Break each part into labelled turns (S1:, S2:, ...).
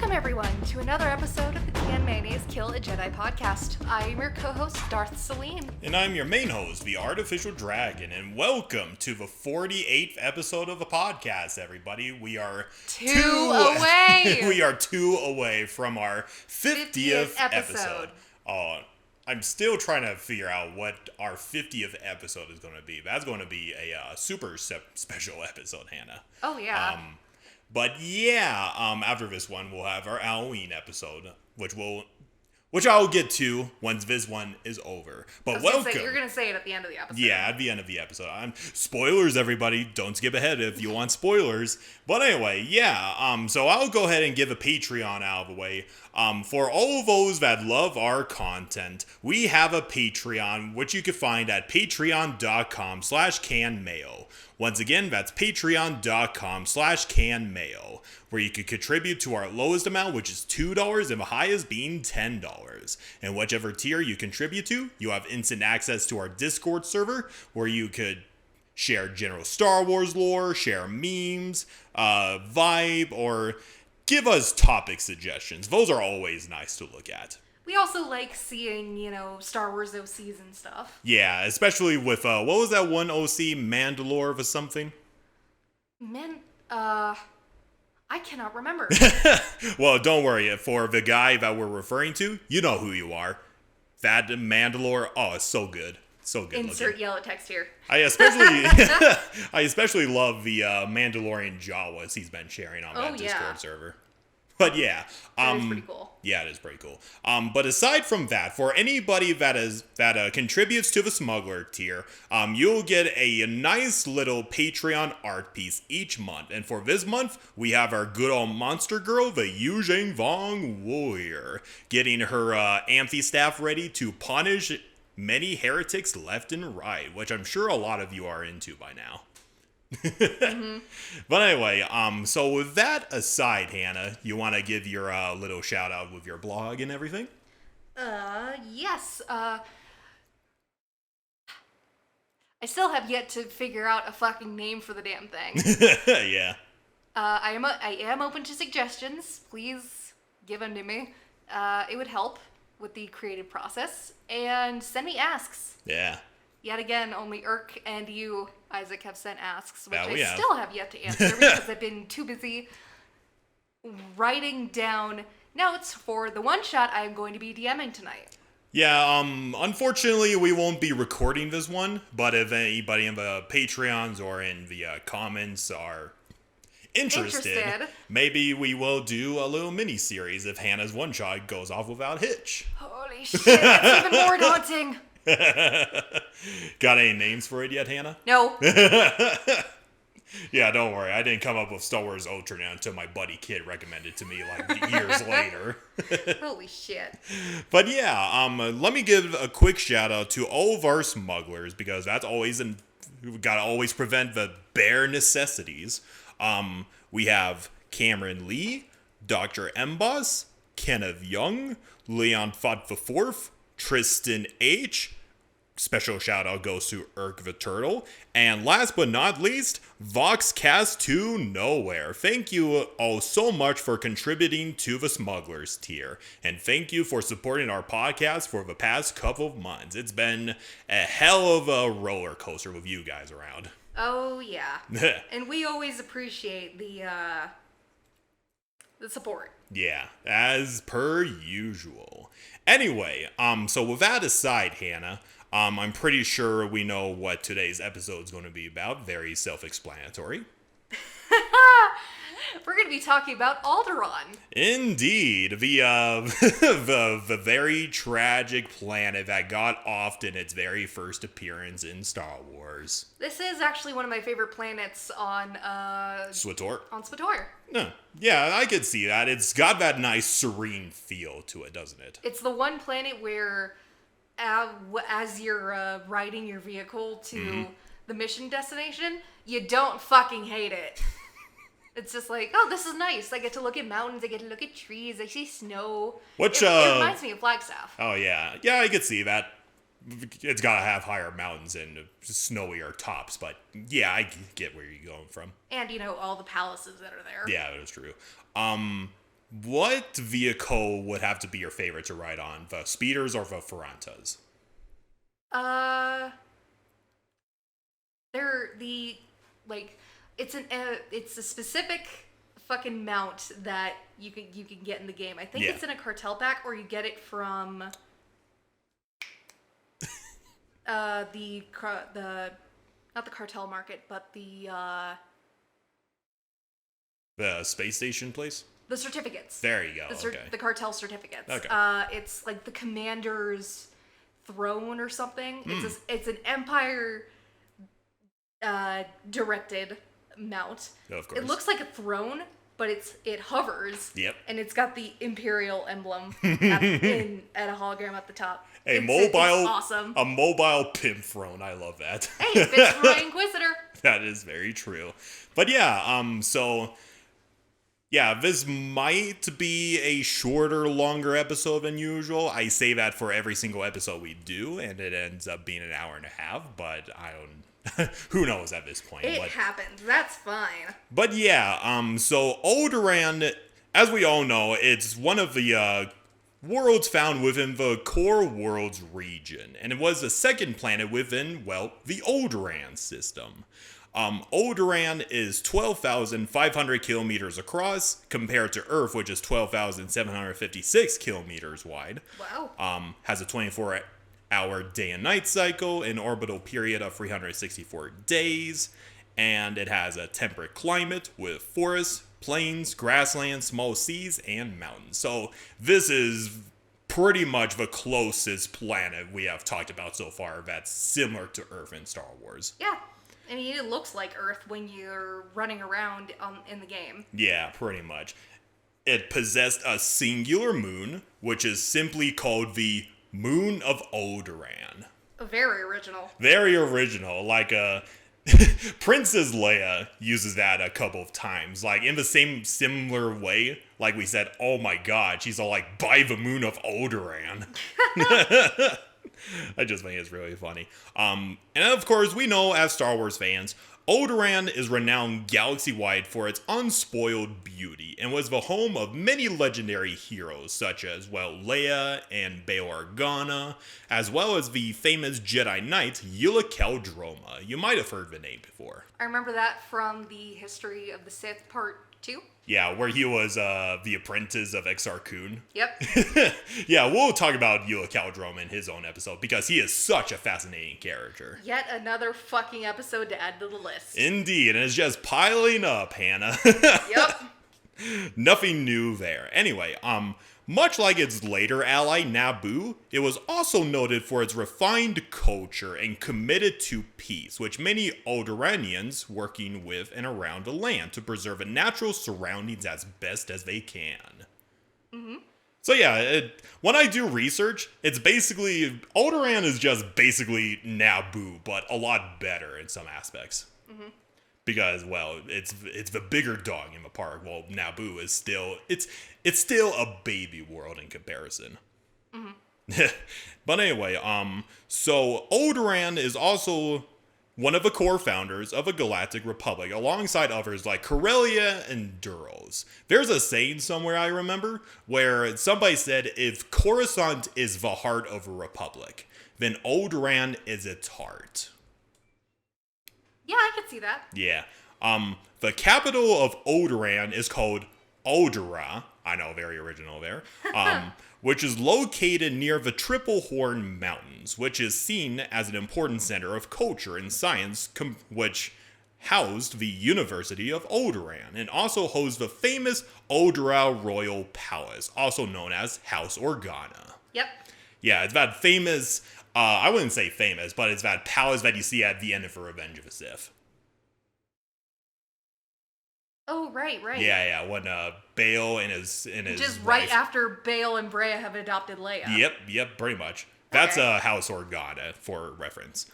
S1: Welcome, everyone, to another episode of the Can Mayonnaise Kill a Jedi podcast. I am your co-host, Darth Celine.
S2: And I'm your main host, the Artificial Dragon, and welcome to the 48th episode of the podcast, everybody. We are
S1: two away!
S2: We are two away from our 50th episode. I'm still trying to figure out what our 50th episode is going to be. That's going to be a super special episode, Hannah.
S1: Oh, yeah.
S2: But yeah, after this one, we'll have our Halloween episode, which I'll get to once this one is over. But welcome.
S1: You're going to say it at the end of the episode.
S2: Yeah, at the end of the episode. Spoilers, everybody. Don't skip ahead if you want spoilers. But anyway, yeah. So I'll go ahead and give a Patreon out of the way. For all of those that love our content, we have a Patreon, which you can find at patreon.com/canmayo. Once again, that's patreon.com/canmayo, where you can contribute to our lowest amount, which is $2, and the highest being $10. And whichever tier you contribute to, you have instant access to our Discord server, where you could share general Star Wars lore, share memes, vibe, or give us topic suggestions. Those are always nice to look at.
S1: We also like seeing, Star Wars OCs and stuff.
S2: Yeah, especially with, what was that one OC, Mandalore or something?
S1: I cannot remember.
S2: Well, don't worry. For the guy that we're referring to, you know who you are. That Mandalore, it's so good. So good
S1: Insert
S2: looking.
S1: yellow text here.
S2: I especially love the Mandalorian Jawas he's been sharing on that Discord server. But yeah,
S1: that is pretty cool.
S2: Yeah, it is pretty cool. But aside from that, for anybody that contributes to the Smuggler tier, you'll get a nice little Patreon art piece each month. And for this month, we have our good old monster girl, the Yuzhang Vong Warrior, getting her amphi-staff ready to punish many heretics left and right, which I'm sure a lot of you are into by now. Mm-hmm. But anyway, so with that aside, Hannah, you want to give your little shout out with your blog and everything?
S1: Yes. I still have yet to figure out a fucking name for the damn thing.
S2: Yeah.
S1: I am open to suggestions. Please give them to me. It would help with the creative process. And send me asks.
S2: Yeah.
S1: Yet again, only Irk and you, Isaac, have sent asks, which I
S2: have.
S1: still have yet to answer because I've been too busy writing down notes for the one-shot I'm going to be DMing tonight.
S2: Yeah, unfortunately, we won't be recording this one, but if anybody in the Patreons or in the comments are interested, maybe we will do a little mini-series if Hannah's one-shot goes off without hitch.
S1: Holy shit, that's even more daunting!
S2: Got any names for it yet, Hannah?
S1: No.
S2: Yeah, don't worry. I didn't come up with Star Wars Ultra until my buddy Kid recommended it to me like years later.
S1: Holy shit.
S2: But yeah, let me give a quick shout out to all of our smugglers, because that's always we've got to always prevent the bare necessities. We have Cameron Lee, Dr. Mboss, Kenneth Young, Leon Fott IV, Tristan H. Special shout out goes to Irk the Turtle. And last but not least, Voxcast to Nowhere. Thank you all so much for contributing to the Smugglers tier. And thank you for supporting our podcast for the past couple of months. It's been a hell of a roller coaster with you guys around.
S1: Oh, yeah. And we always appreciate the support.
S2: Yeah, as per usual. Anyway, so with that aside, Hannah, I'm pretty sure we know what today's episode is going to be about. Very self-explanatory.
S1: We're going to be talking about Alderaan.
S2: Indeed, the very tragic planet that got off in its very first appearance in Star Wars.
S1: This is actually one of my favorite planets on
S2: SWTOR.
S1: On SWTOR.
S2: No, yeah, I could see that. It's got that nice serene feel to it, doesn't it?
S1: It's the one planet where, as you're riding your vehicle to the mission destination, you don't fucking hate it. It's just like, oh, this is nice. I get to look at mountains. I get to look at trees. I see snow. It reminds me of Flagstaff.
S2: Oh, yeah. Yeah, I could see that. It's got to have higher mountains and snowier tops, but yeah, I get where you're going from.
S1: And, all the palaces that are there.
S2: Yeah, that is true. What vehicle would have to be your favorite to ride on? The speeders or the Ferrantas?
S1: They're the, like, it's a specific fucking mount that you can get in the game. I think it's in a cartel pack, or you get it from the not the cartel market, but the
S2: space station place?
S1: The certificates.
S2: There you go.
S1: The cartel certificates.
S2: Okay.
S1: It's like the commander's throne or something.
S2: Mm.
S1: It's an Empire directed mount.
S2: Of course.
S1: It looks like a throne, but it hovers.
S2: Yep.
S1: And it's got the Imperial emblem at a hologram at the top. It's awesome.
S2: A mobile pimp throne. I love that.
S1: Hey, it fits for my Inquisitor.
S2: That is very true. But yeah, so yeah, this might be a shorter, longer episode than usual. I say that for every single episode we do, and it ends up being an hour and a half, but I don't... who knows at this point.
S1: It happens. That's fine.
S2: But yeah, so Alderaan, as we all know, it's one of the worlds found within the Core Worlds region, and it was the second planet within, well, the Alderaan system. Alderaan is 12,500 kilometers across, compared to Earth, which is 12,756 kilometers wide.
S1: Wow.
S2: Has a 24-hour day and night cycle, an orbital period of 364 days, and it has a temperate climate with forests, plains, grasslands, small seas, and mountains. So this is pretty much the closest planet we have talked about so far that's similar to Earth in Star Wars.
S1: Yeah. I mean, it looks like Earth when you're running around in the game.
S2: Yeah, pretty much. It possessed a singular moon, which is simply called the Moon of Alderaan.
S1: Very original.
S2: Very original. Like, Princess Leia uses that a couple of times. Like, in the same similar way, like we said, oh my god, she's all like, by the Moon of Alderaan. I just think it's really funny. And of course, we know as Star Wars fans, Alderaan is renowned galaxy-wide for its unspoiled beauty and was the home of many legendary heroes such as, well, Leia and Bail Organa, as well as the famous Jedi Knight Yula Caldroma. You might have heard the name before.
S1: I remember that from the History of the Sith Part 2.
S2: Yeah, where he was the apprentice of Exar Kun.
S1: Yep.
S2: Yeah, we'll talk about Yula Caldroma in his own episode because he is such a fascinating character.
S1: Yet another fucking episode to add to the list.
S2: Indeed, and it's just piling up, Hannah.
S1: Yep.
S2: Nothing new there. Anyway, much like its later ally, Naboo, it was also noted for its refined culture and committed to peace, which many Alderaanians working with and around the land to preserve its natural surroundings as best as they can. Mm-hmm. So yeah, when I do research, it's basically, Alderaan is just basically Naboo, but a lot better in some aspects. Mm-hmm. Because, well, it's the bigger dog in the park. Well, Naboo is still, it's still a baby world in comparison. Mm-hmm. But anyway, so Alderaan is also one of the core founders of a galactic republic, alongside others like Corellia and Duros. There's a saying somewhere I remember where somebody said, if Coruscant is the heart of a republic, then Alderaan is its heart.
S1: Yeah, I could see that.
S2: Yeah. The capital of Alderaan is called Alderaan. I know, very original there. Which is located near the Triple Horn Mountains, which is seen as an important center of culture and science, which housed the University of Alderaan, and also hosts the famous Alderaan Royal Palace, also known as House Organa.
S1: Yep.
S2: Yeah, it's that famous... I wouldn't say famous, but it's that palace that you see at the end of Revenge of the Sith.
S1: Oh, right.
S2: Yeah, when Bail and his
S1: just
S2: wife,
S1: right after Bail and Brea have adopted Leia.
S2: Yep, pretty much. That's House Organa for reference.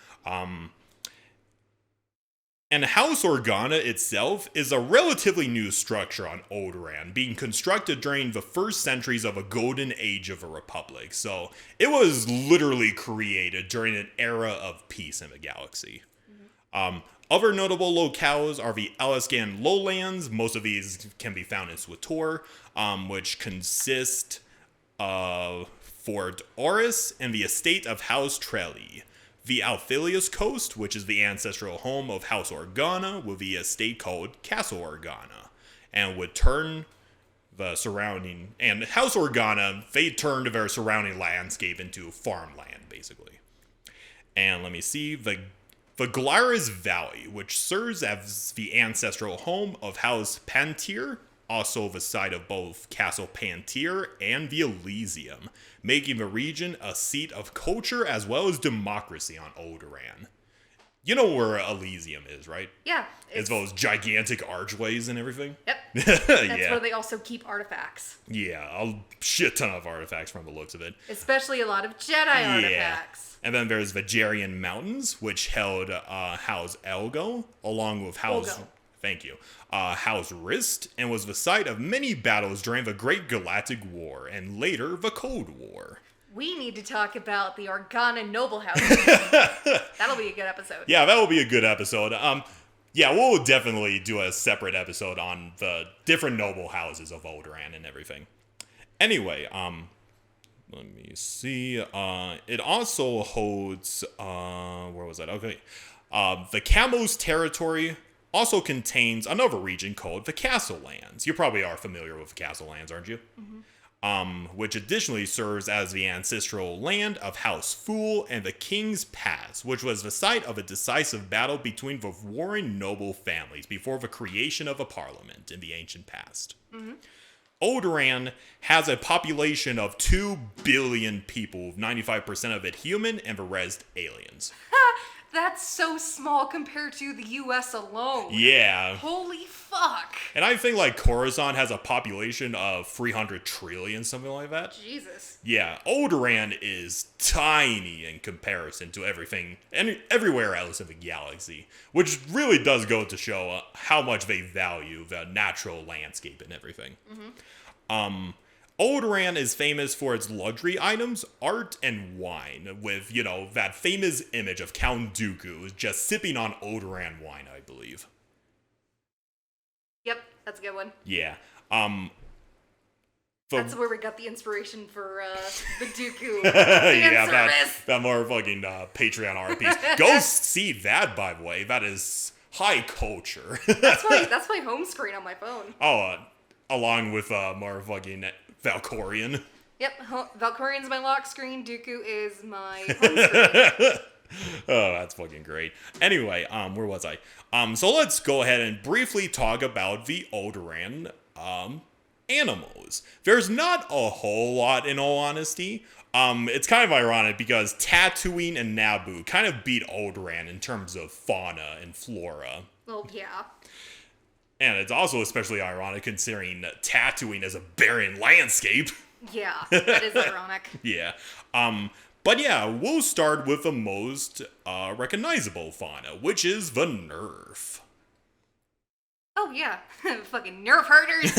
S2: And House Organa itself is a relatively new structure on Alderaan, being constructed during the first centuries of a golden age of a republic. So it was literally created during an era of peace in the galaxy. Other notable locales are the Alaskan lowlands. Most of these can be found in Switor, which consist of Fort Oris and the estate of House Trelly. The Althelius Coast, which is the ancestral home of House Organa, with the estate called Castle Organa, and would turn the surrounding, and House Organa, they turned their surrounding landscape into farmland, basically. And let me see, the Glaris Valley, which serves as the ancestral home of House Pantir, also the site of both Castle Pantir and the Elysium, making the region a seat of culture as well as democracy on Alderaan. You know where Elysium is, right?
S1: Yeah.
S2: It's those gigantic archways and everything.
S1: Yep. That's
S2: Yeah.
S1: where they also keep artifacts.
S2: Yeah, a shit ton of artifacts from the looks of it.
S1: Especially a lot of Jedi artifacts.
S2: And then there's Vajarian Mountains, which held House Elgo, along with House...
S1: Olgo.
S2: Thank you. House Rist, and was the site of many battles during the Great Galactic War, and later the Cold War.
S1: We need to talk about the Organa Noble House. That'll be a good episode.
S2: Yeah, that will be a good episode. Yeah, we'll definitely do a separate episode on the different noble houses of Alderaan and everything. Anyway, let me see. It also holds, where was that? Okay. The Camos territory also contains another region called the Castle Lands. You probably are familiar with the Castle Lands, aren't you? Mm-hmm. Which additionally serves as the ancestral land of House Fool and the King's Pass, which was the site of a decisive battle between the warring noble families before the creation of a parliament in the ancient past. Mm-hmm. Alderaan has a population of 2 billion people, 95% of it human and the rest aliens.
S1: That's so small compared to the U.S. alone.
S2: Yeah.
S1: Holy fuck.
S2: And I think like Coruscant has a population of 300 trillion, something like that.
S1: Jesus.
S2: Yeah, Alderaan is tiny in comparison to everything and everywhere else in the galaxy, which really does go to show how much they value the natural landscape and everything. Mm-hmm. Alderaan is famous for its luxury items, art, and wine, with, you know, that famous image of Count Dooku just sipping on Alderaan wine, I believe.
S1: Yep, that's a good one.
S2: Yeah.
S1: That's where we got the inspiration for the Dooku fan service.
S2: that motherfucking Patreon RPs. Go see that, by the way. That is high culture.
S1: That's my home screen on my phone.
S2: Oh, along with motherfucking Valkorian.
S1: Yep, Valkorian's my lock screen. Dooku is my home screen.
S2: Oh, that's fucking great. Anyway, where was I? So let's go ahead and briefly talk about the Alderaan animals. There's not a whole lot, in all honesty. It's kind of ironic because Tatooine and Naboo kind of beat Alderaan in terms of fauna and flora.
S1: Well, yeah.
S2: And it's also especially ironic considering that Tatooine is a barren landscape.
S1: Yeah, that is ironic.
S2: Yeah. But yeah, we'll start with the most recognizable fauna, which is the Nerf.
S1: Oh yeah, fucking Nerf herders.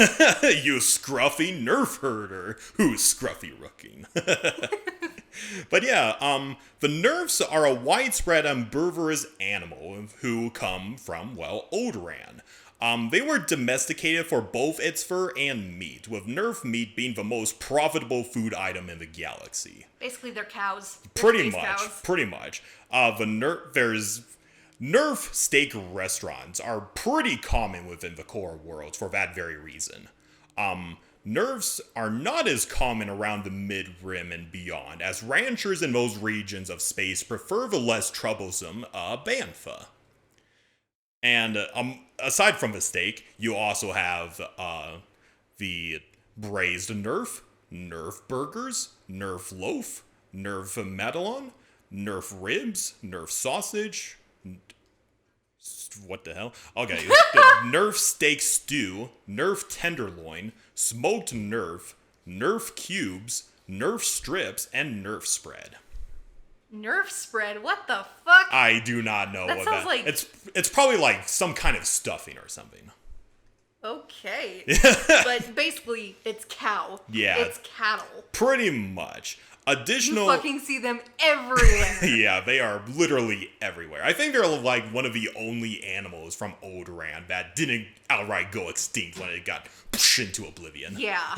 S2: You scruffy Nerf herder who's scruffy rooking. But yeah, the Nerfs are a widespread herbivorous animal who come from, well, Alderaan. They were domesticated for both its fur and meat, with Nerf meat being the most profitable food item in the galaxy.
S1: Basically, they're cows.
S2: Pretty
S1: They're
S2: much. There's Nerf steak restaurants are pretty common within the core world for that very reason. Nerfs are not as common around the mid-rim and beyond, as ranchers in those regions of space prefer the less troublesome bantha. And aside from the steak, you also have the braised Nerf, Nerf burgers, Nerf loaf, Nerf medallion, Nerf ribs, Nerf sausage. What the hell? Okay, the Nerf steak stew, Nerf tenderloin, smoked Nerf, Nerf cubes, Nerf strips, and Nerf spread.
S1: Nerf spread? What the fuck?
S2: I do not know
S1: that
S2: what
S1: sounds
S2: that.
S1: Like...
S2: It's probably like some kind of stuffing or something.
S1: Okay. But basically, it's cow.
S2: Yeah.
S1: It's cattle.
S2: Pretty much. Additional...
S1: You fucking see them everywhere.
S2: Yeah, they are literally everywhere. I think they're like one of the only animals from Alderaan that didn't outright go extinct when it got into oblivion.
S1: Yeah.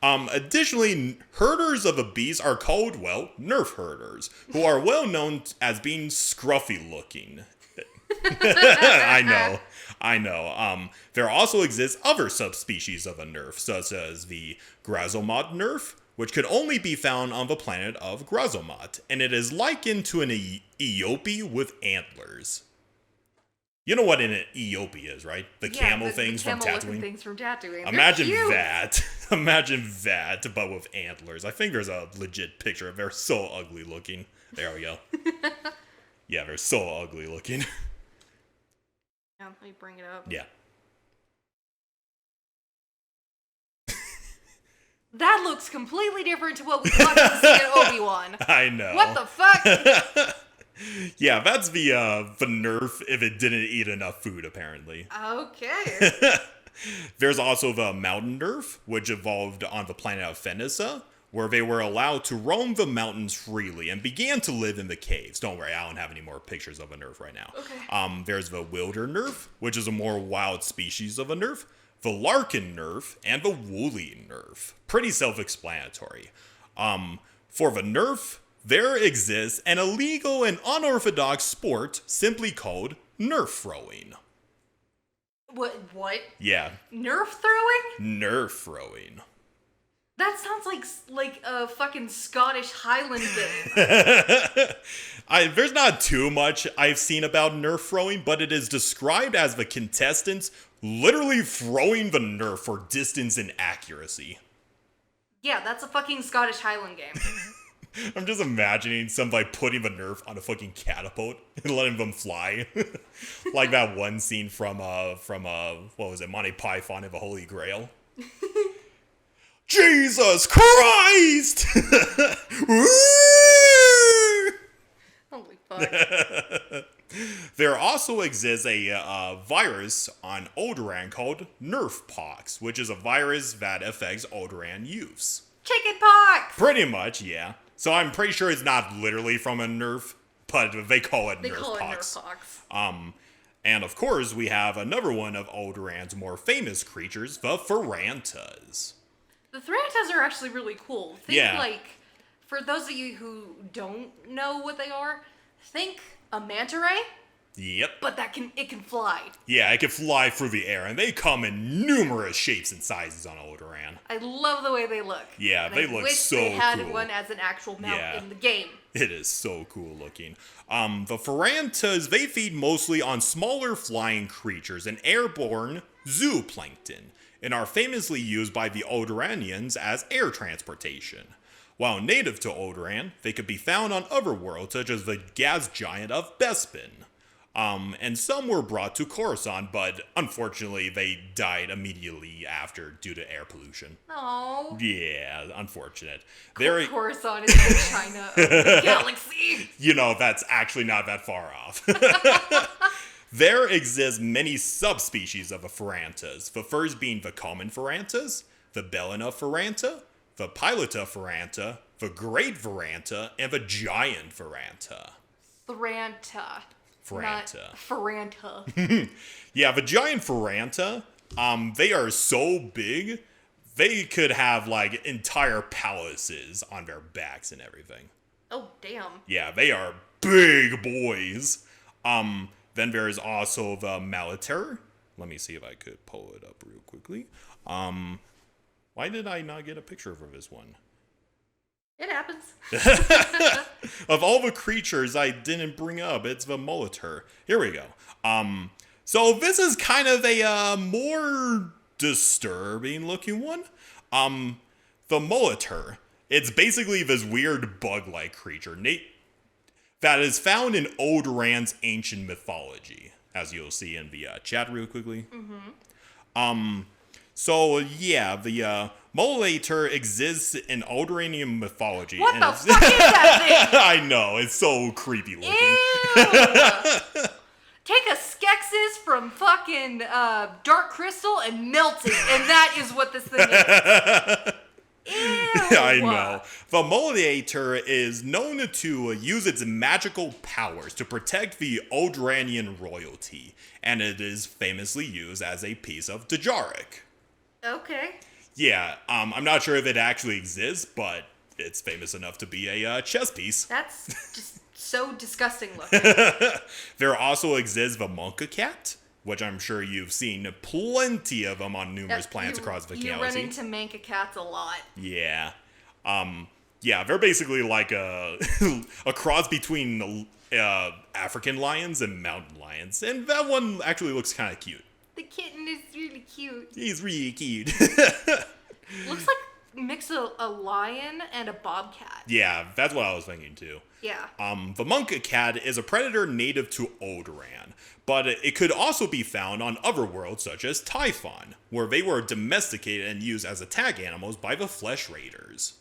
S2: Additionally, herders of the beast are called, well, nerf herders, who are well known as being scruffy looking. I know. There also exists other subspecies of a nerf, such as the Grazomot nerf, which could only be found on the planet of Grazomot, and it is likened to an Eope with antlers. You know what an Eope is, right? The camel things from Tatooine.
S1: Things from Tatooine.
S2: Imagine that. Imagine that, but with antlers. I think there's a legit picture. They're so ugly looking. There we go. Yeah, they're so ugly looking.
S1: Yeah, let me bring it up.
S2: Yeah.
S1: That looks completely different to what we got to see in Obi-Wan.
S2: I know.
S1: What the fuck?
S2: Yeah, that's the nerf if it didn't eat enough food, apparently.
S1: Okay.
S2: There's also the mountain nerf, which evolved on the planet of Fenisa, where they were allowed to roam the mountains freely and began to live in the caves. Don't worry, I don't have any more pictures of a nerf right now.
S1: Okay.
S2: There's the wilder nerf, which is a more wild species of a nerf, the Larkin nerf, and the woolly nerf. Pretty self-explanatory. For the nerf, there exists an illegal and unorthodox sport simply called nerf throwing.
S1: What?
S2: Yeah.
S1: Nerf throwing?
S2: Nerf throwing.
S1: That sounds like a fucking Scottish Highland game.
S2: There's not too much I've seen about nerf throwing, but it is described as the contestants literally throwing the nerf for distance and accuracy.
S1: Yeah, that's a fucking Scottish Highland game.
S2: I'm just imagining somebody putting the nerf on a fucking catapult and letting them fly. Like that one scene from what was it, Monty Python and the Holy Grail. Jesus Christ!
S1: Holy fuck.
S2: There also exists a virus on Alderaan called Nerfpox, which is a virus that affects Alderaan youths.
S1: Chicken pox!
S2: Pretty much, yeah. So I'm pretty sure it's not literally from a nerf, but they call it Nerfpox.
S1: They call it Nerfpox.
S2: And of course, we have another one of Alderaan's more famous creatures, the Pharantas.
S1: The Pharantas are actually really cool. Think
S2: Yeah.
S1: For those of you who don't know what they are, think a manta ray,
S2: Yep.
S1: but it can fly.
S2: Yeah, it can fly through the air, and they come in numerous shapes and sizes on Alderaan.
S1: I love the way they look.
S2: Yeah,
S1: and
S2: they
S1: I
S2: look
S1: wish
S2: so
S1: they had
S2: cool.
S1: one as an actual mount
S2: Yeah.
S1: in the game.
S2: It is so cool looking. The Pharantas, they feed mostly on smaller flying creatures and airborne zooplankton, and are famously used by the Alderaanians as air transportation. While native to Alderaan, they could be found on other worlds such as the gas giant of Bespin. And some were brought to Coruscant, but unfortunately they died immediately after due to air pollution.
S1: Oh.
S2: Yeah, unfortunate.
S1: Coruscant is the China of the galaxy.
S2: You know, that's actually not that far off. There exist many subspecies of the Pharantas, the first being the common Pharantas, the Bellina Pharanta, the Pilota Pharanta, the Great Pharanta, and the Giant Pharanta.
S1: Pharanta.
S2: Pharanta.
S1: Pharanta.
S2: Yeah, the Giant Pharanta, they are so big, they could have, entire palaces on their backs and everything.
S1: Oh, damn.
S2: Yeah, they are big boys. Then there's also the Maliter. Let me see if I could pull it up real quickly. Why did I not get a picture of this one?
S1: It happens.
S2: Of all the creatures I didn't bring up, it's the Molitor. Here we go. So this is kind of a more disturbing looking one. The Molitor. It's basically this weird bug-like creature that is found in Alderaan's ancient mythology, as you'll see in the chat real quickly. Mm-hmm. So yeah, the Molitor exists in Alderaanian mythology.
S1: What the fuck is that thing?
S2: I know, it's so creepy looking.
S1: Ew! Take a Skeksis from fucking Dark Crystal and melt it, and that is what this thing is. Ew.
S2: I know. The Molliator is known to use its magical powers to protect the Alderanian royalty, and it is famously used as a piece of Dejaric.
S1: Okay.
S2: Yeah, I'm not sure if it actually exists, but it's famous enough to be a chess piece.
S1: That's just so disgusting looking.
S2: There also exists the Monka Cat, which I'm sure you've seen plenty of them on numerous planets across the galaxy.
S1: You run into Manka cats a lot.
S2: Yeah. Yeah, they're basically like a cross between African lions and mountain lions. And that one actually looks kind of cute.
S1: The kitten is really cute.
S2: He's really cute.
S1: Looks like mix a lion and a bobcat.
S2: Yeah, that's what I was thinking too.
S1: Yeah.
S2: The monk cat is a predator native to Alderaan, but it could also be found on other worlds such as Typhon, where they were domesticated and used as attack animals by the Flesh Raiders.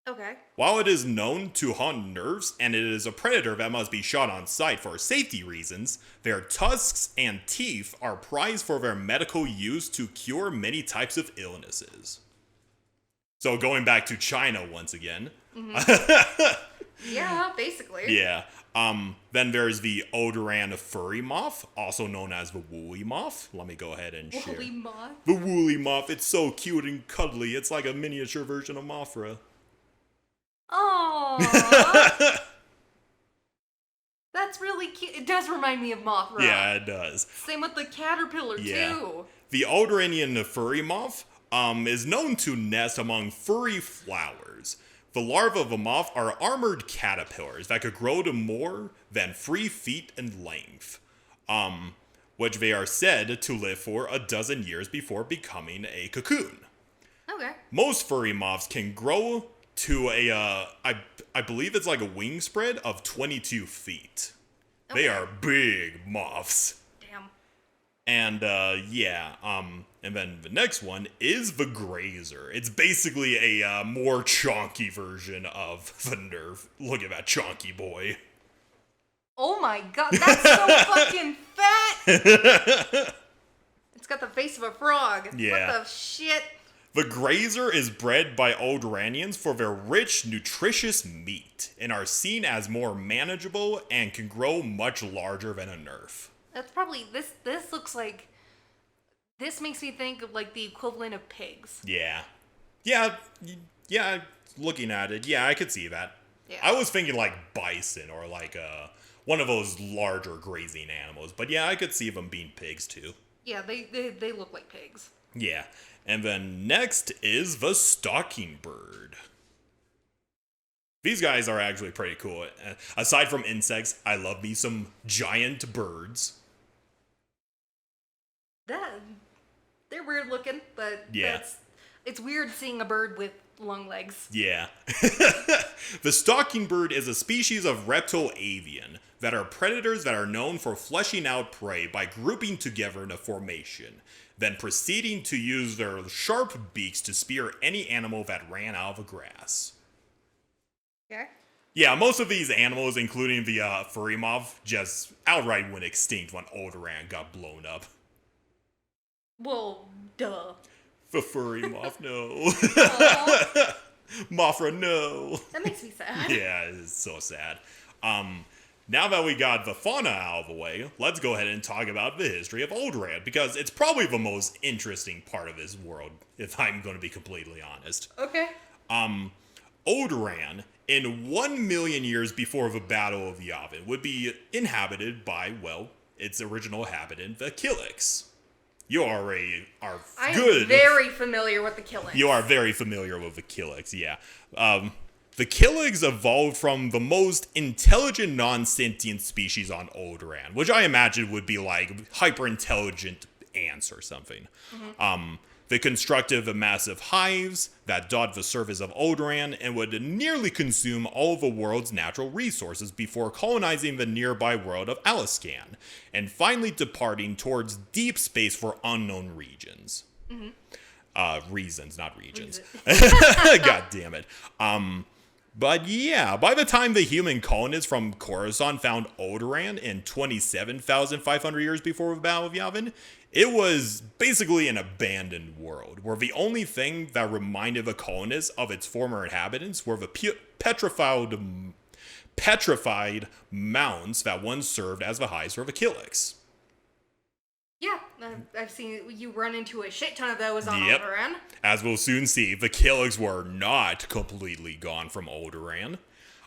S1: Okay.
S2: While it is known to haunt nerves, and it is a predator that must be shot on sight for safety reasons, their tusks and teeth are prized for their medical use to cure many types of illnesses. So going back to China once again.
S1: Mm-hmm. Yeah, basically.
S2: Yeah. Then there's the Alderaan furry moth, also known as the woolly moth. Let me go ahead and share.
S1: Woolly moth?
S2: The woolly moth, it's so cute and cuddly. It's like a miniature version of Mothra.
S1: Oh, that's really cute. It does remind me of Mothra.
S2: Yeah, it does.
S1: Same with the caterpillar too.
S2: The Alderaanian furry moth is known to nest among furry flowers. The larvae of a moth are armored caterpillars that could grow to more than 3 feet in length, which they are said to live for a dozen years before becoming a cocoon.
S1: Okay.
S2: Most furry moths can grow to I believe it's like a wing spread of 22 feet. Okay. They are big moths.
S1: Damn.
S2: And and then the next one is the grazer. It's basically a more chonky version of the nerf. Look at that chonky boy.
S1: Oh my god, that's so fucking fat! It's got the face of a frog.
S2: Yeah.
S1: What the shit?
S2: The grazer is bred by Alderanians for their rich, nutritious meat, and are seen as more manageable and can grow much larger than a nerf.
S1: That's probably, this looks like, this makes me think of like the equivalent of pigs.
S2: Yeah, looking at it, yeah, I could see that. Yeah. I was thinking like bison or like one of those larger grazing animals, but yeah, I could see them being pigs too.
S1: Yeah, they look like pigs.
S2: Yeah. And then next is the stalking bird. These guys are actually pretty cool. Aside from insects, I love me some giant birds.
S1: They're weird looking, but
S2: yeah.
S1: It's weird seeing a bird with long legs.
S2: Yeah. The stalking bird is a species of reptile avian that are predators that are known for fleshing out prey by grouping together in a formation, then proceeding to use their sharp beaks to spear any animal that ran out of the grass.
S1: Okay.
S2: Yeah, most of these animals, including the furry moth, just outright went extinct when Alderaan got blown up.
S1: Well, duh.
S2: The furry moth, no. Mothra, no.
S1: That makes me sad.
S2: Yeah, it's so sad. Now that we got the fauna out of the way, let's go ahead and talk about the history of Alderaan, because it's probably the most interesting part of this world, if I'm going to be completely honest.
S1: Okay.
S2: Alderaan, in 1 million years before the Battle of Yavin, would be inhabited by, well, its original inhabitant, the Killiks. You already are good.
S1: I'm very familiar with the Killiks.
S2: You are very familiar with the Killiks, yeah. The Killiks evolved from the most intelligent non-sentient species on Alderaan, which I imagine would be like hyper-intelligent ants or something. Mm-hmm. They constructed massive hives that dot the surface of Alderaan and would nearly consume all of the world's natural resources before colonizing the nearby world of Alaskan, and finally departing towards deep space for unknown regions. Mm-hmm. Reasons, not regions. God damn it. But yeah, by the time the human colonists from Coruscant found Alderaan in 27,500 years before the Battle of Yavin, it was basically an abandoned world, where the only thing that reminded the colonists of its former inhabitants were the petrified mounds that once served as the hives for the Killiks.
S1: Yeah, I've seen you run into a shit ton of those on
S2: Yep.
S1: Alderaan.
S2: As we'll soon see, the Killiks were not completely gone from Alderaan.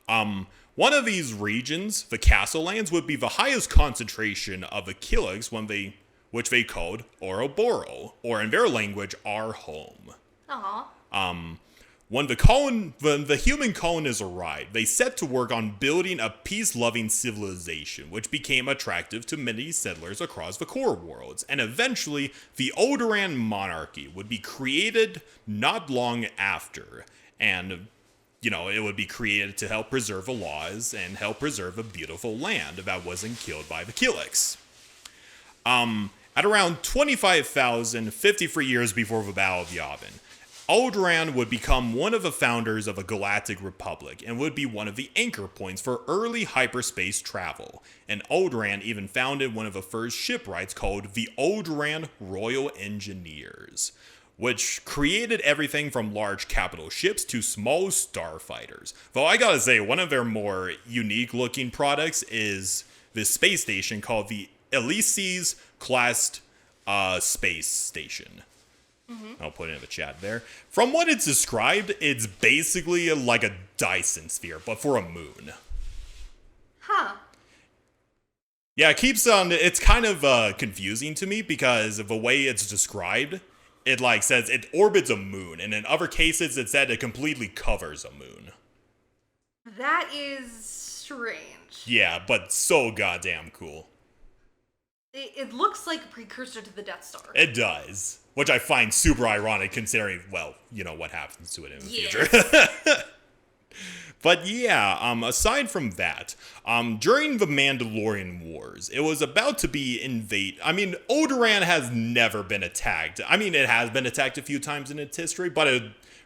S2: One of these regions, the Castle Lands, would be the highest concentration of the Killiks which they called Ouroboros, or in their language, our home.
S1: Aw.
S2: When the human colonists arrived, they set to work on building a peace-loving civilization, which became attractive to many settlers across the core worlds, and eventually, the Alderaan monarchy would be created not long after, and, it would be created to help preserve the laws and help preserve a beautiful land that wasn't killed by the Killiks. At around 25,053 years before the Battle of Yavin, Alderaan would become one of the founders of a galactic republic and would be one of the anchor points for early hyperspace travel. And Alderaan even founded one of the first shipwrights called the Alderaan Royal Engineers, which created everything from large capital ships to small starfighters. Though I gotta say, one of their more unique looking products is this space station called the Elysees class space station. I'll put it in the chat there. From what it's described, it's basically like a Dyson sphere, but for a moon.
S1: Huh.
S2: Yeah, it's kind of confusing to me because of the way it's described. It says it orbits a moon, and in other cases it said it completely covers a moon.
S1: That is strange.
S2: Yeah, but so goddamn cool.
S1: It looks like a precursor to the Death Star.
S2: It does. Which I find super ironic considering, what happens to it in the future. But yeah, aside from that, during the Mandalorian Wars, it was about to be Alderaan has never been attacked. It has been attacked a few times in its history, but it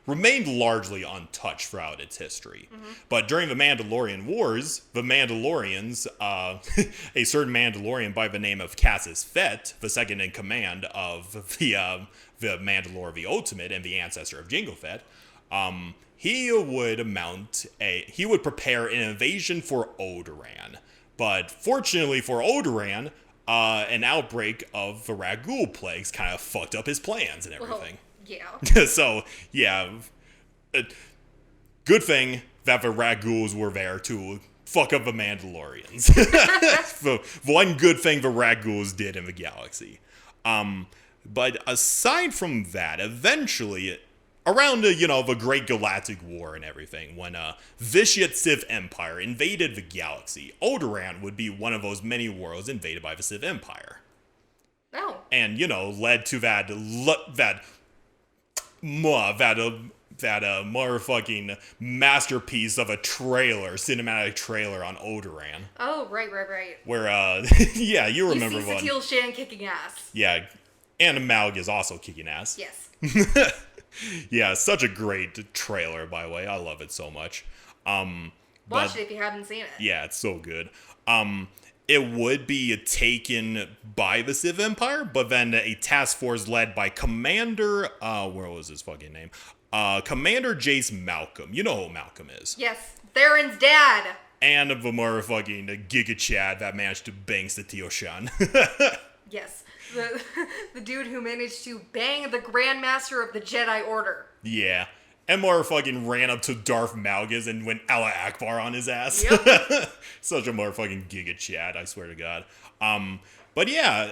S2: remained largely untouched throughout its history. But during the Mandalorian Wars, the Mandalorians, a certain Mandalorian by the name of Cassis Fett, the second in command of the Mandalore the Ultimate and the ancestor of Jango Fett, he would prepare an invasion for Alderaan. But fortunately for Alderaan, an outbreak of the Ragul plagues kind of fucked up his plans and everything.
S1: Yeah.
S2: So, yeah. Good thing that the Raguls were there to fuck up the Mandalorians. So, one good thing the Raguls did in the galaxy. But aside from that, eventually, around the Great Galactic War and everything, when Vitiate Sith Empire invaded the galaxy, Alderaan would be one of those many worlds invaded by the Sith Empire.
S1: Oh.
S2: And, led to that motherfucking masterpiece of a cinematic trailer on Alderaan.
S1: Oh, right.
S2: Where, yeah, you remember
S1: one. You see Satele Shan kicking ass.
S2: Yeah, and Malg is also kicking ass.
S1: Yes.
S2: Yeah, such a great trailer, by the way. I love it so much.
S1: Watch it if you haven't seen it.
S2: Yeah, it's so good. It would be taken by the Sith Empire, but then a task force led by Commander, where was his fucking name? Commander Jace Malcolm. You know who Malcolm is.
S1: Yes, Theron's dad.
S2: And the motherfucking Giga Chad that managed to bang Satele Shan.
S1: Yes, the dude who managed to bang the Grand Master of the Jedi Order.
S2: Yeah. And motherfucking ran up to Darth Malgus and went Allah Akbar on his ass.
S1: Yep.
S2: Such a motherfucking Giga Chad, I swear to God. But yeah,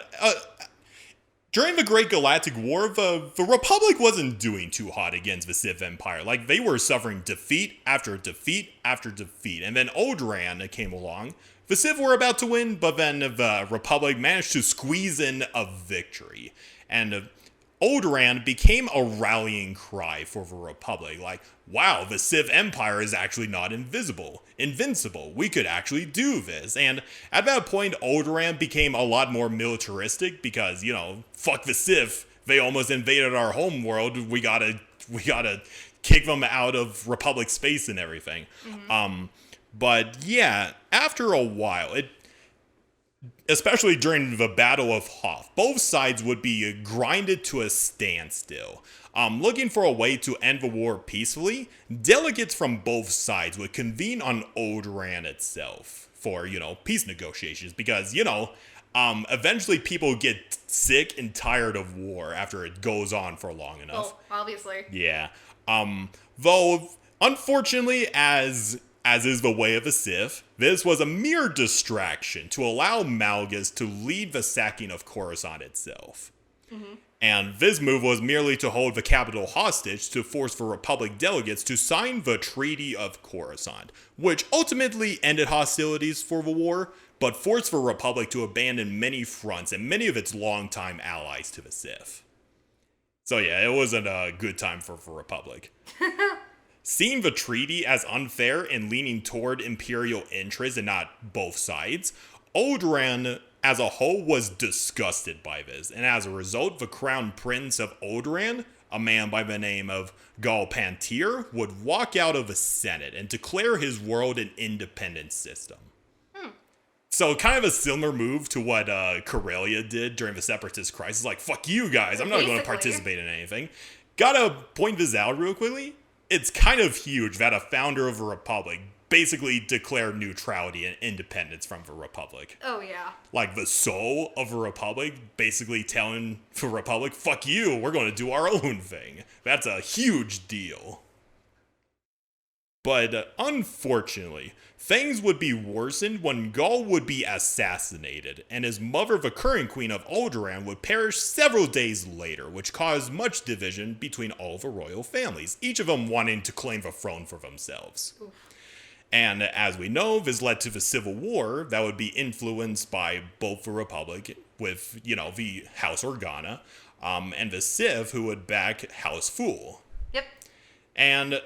S2: during the Great Galactic War, the Republic wasn't doing too hot against the Sith Empire. They were suffering defeat after defeat after defeat. And then Alderaan came along. The Sith were about to win, but then the Republic managed to squeeze in a victory. And Alderaan became a rallying cry for the Republic. Wow, the Sith Empire is actually not invincible. We could actually do this. And at that point, Alderaan became a lot more militaristic because, fuck the Sith. They almost invaded our home world. We gotta kick them out of Republic space and everything. But yeah, after a while, especially during the Battle of Hoth, both sides would be grinded to a standstill. Looking for a way to end the war peacefully, delegates from both sides would convene on Alderaan itself for, peace negotiations. Because, eventually people get sick and tired of war after it goes on for long enough.
S1: Oh, obviously.
S2: Yeah. Though, unfortunately, as is the way of the Sith, this was a mere distraction to allow Malgus to lead the sacking of Coruscant itself. And this move was merely to hold the capital hostage to force the Republic delegates to sign the Treaty of Coruscant, which ultimately ended hostilities for the war, but forced the Republic to abandon many fronts and many of its longtime allies to the Sith. So yeah, it wasn't a good time for the Republic. Seeing the treaty as unfair and leaning toward Imperial interests and not both sides, Alderaan as a whole was disgusted by this, and as a result, the Crown Prince of Alderaan, a man by the name of Gal Pantir, would walk out of the Senate and declare his world an independent system. So kind of a similar move to what Corellia did during the Separatist crisis. Like, fuck you guys, I'm not going to participate in anything. Gotta point this out real quickly. It's kind of huge that a founder of a republic basically declared neutrality and independence from the republic.
S1: Oh, yeah. Like,
S2: the soul of a republic basically telling the republic, fuck you, we're going to do our own thing. That's a huge deal. But unfortunately, things would be worsened when Gaul would be assassinated, and his mother, the current Queen of Alderaan, would perish several days later, which caused much division between all the royal families, each of them wanting to claim the throne for themselves. Oof. And as we know, this led to the Civil War that would be influenced by both the Republic with, the House Organa, and the Sith who would back House Fool.
S1: Yep.
S2: And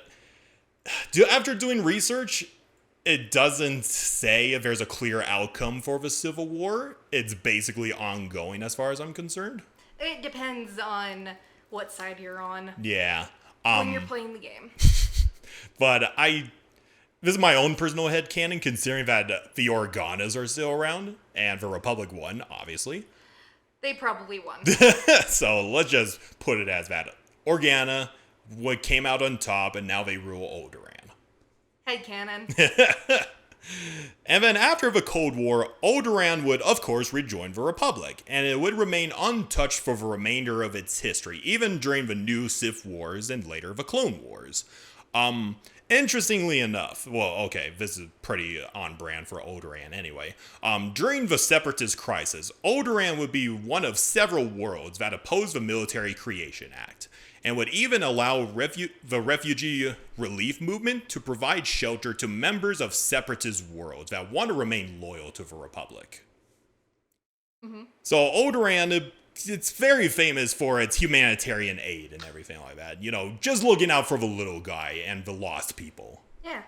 S2: after doing research, it doesn't say if there's a clear outcome for the Civil War. It's basically ongoing as far as I'm concerned.
S1: It depends on what side you're on.
S2: Yeah.
S1: When you're playing the game.
S2: But this is my own personal headcanon, considering that the Organas are still around, and the Republic won, obviously.
S1: They probably won.
S2: So let's just put it as that. Organa came out on top, and now they rule Alderaan.
S1: Headcanon.
S2: And then after the Cold War, Alderaan would, of course, rejoin the Republic, and it would remain untouched for the remainder of its history, even during the new Sith Wars and later the Clone Wars. Interestingly enough, this is pretty on brand for Alderaan anyway. During the Separatist crisis, Alderaan would be one of several worlds that opposed the Military Creation Act, and would even allow the refugee relief movement to provide shelter to members of separatist worlds that want to remain loyal to the Republic. Mm-hmm. So Alderaan, it's very famous for its humanitarian aid and everything like that. Just looking out for the little guy and the lost people.
S1: Yeah.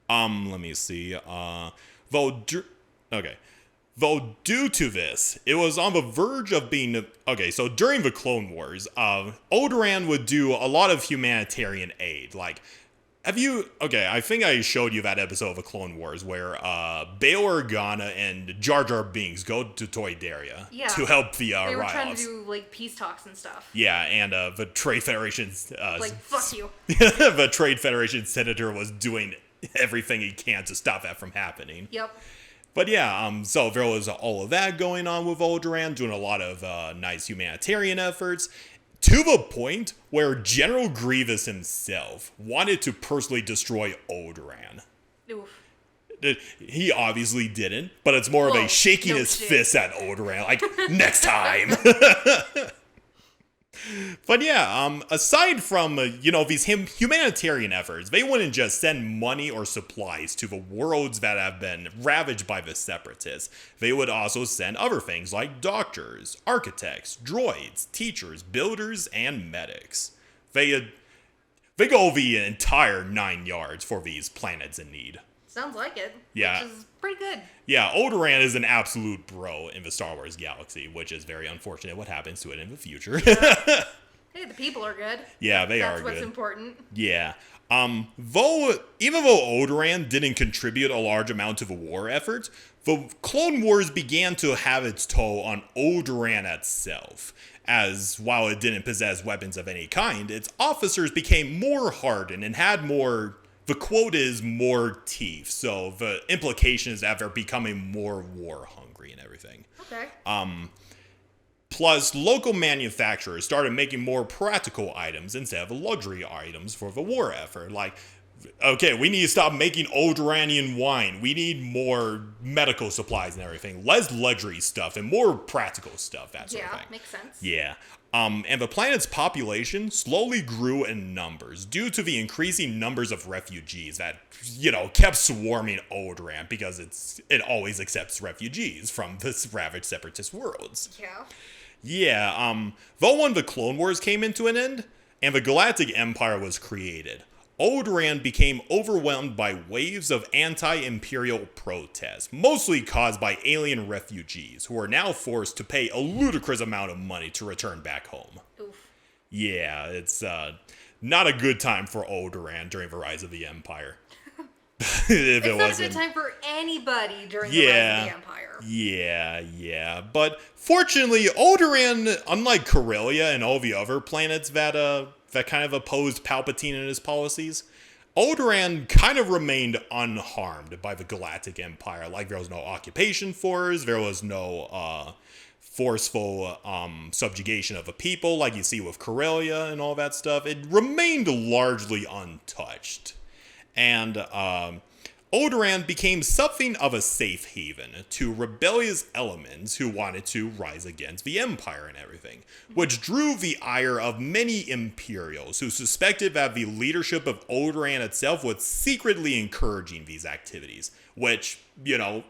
S2: Let me see. Though due to this, it was on the verge of being... Okay, so during the Clone Wars, Alderaan would do a lot of humanitarian aid. Like, I think I showed you that episode of the Clone Wars where Bail Organa and Jar Jar Binks go to Toydaria to help the Ryloths.
S1: They were trying to do, peace talks and stuff.
S2: Yeah, and the Trade Federation's...
S1: fuck you.
S2: The Trade Federation senator was doing everything he can to stop that from happening.
S1: Yep.
S2: But yeah, so there was all of that going on with Alderaan, doing a lot of nice humanitarian efforts, to the point where General Grievous himself wanted to personally destroy Alderaan.
S1: Oof.
S2: He obviously didn't, but it's more of a shaking his fist at Alderaan, like, next time! But yeah, aside from, these humanitarian efforts, they wouldn't just send money or supplies to the worlds that have been ravaged by the Separatists. They would also send other things like doctors, architects, droids, teachers, builders, and medics. They go the entire 9 yards for these planets in need.
S1: Sounds like it.
S2: Yeah.
S1: Which is pretty good.
S2: Yeah, Alderaan is an absolute bro in the Star Wars galaxy, which is very unfortunate what happens to it in the future.
S1: Hey, the people are good.
S2: Yeah, they are
S1: That's
S2: good.
S1: what's important.
S2: Yeah. Even though Alderaan didn't contribute a large amount to the war effort, the Clone Wars began to have its toll on Alderaan itself, as while it didn't possess weapons of any kind, its officers became more hardened and had more. The quote is more teeth, so the implication is that they're becoming more war hungry and everything.
S1: Okay.
S2: Plus, local manufacturers started making more practical items instead of luxury items for the war effort. Like, okay, we need to stop making Alderaanian wine. We need more medical supplies and everything. Less luxury stuff and more practical stuff, that sort of thing.
S1: Yeah, makes sense.
S2: Yeah. And the planet's population slowly grew in numbers due to the increasing numbers of refugees that, kept swarming Alderaan because it always accepts refugees from this ravaged separatist worlds.
S1: Yeah.
S2: Yeah, though when the Clone Wars came into an end, and the Galactic Empire was created, Alderaan became overwhelmed by waves of anti-imperial protests, mostly caused by alien refugees, who are now forced to pay a ludicrous amount of money to return back home.
S1: Oof.
S2: Yeah, it's not a good time for Alderaan during the rise of the Empire.
S1: It's not a good time for anybody during the rise of the Empire.
S2: Yeah. But fortunately, Alderaan, unlike Corellia and all the other planets that kind of opposed Palpatine and his policies, Alderaan kind of remained unharmed by the Galactic Empire. Like, there was no occupation force, there was no forceful subjugation of the people like you see with Corellia and all that stuff. It remained largely untouched. And Alderaan became something of a safe haven to rebellious elements who wanted to rise against the Empire and everything, which drew the ire of many Imperials who suspected that the leadership of Alderaan itself was secretly encouraging these activities, which, they're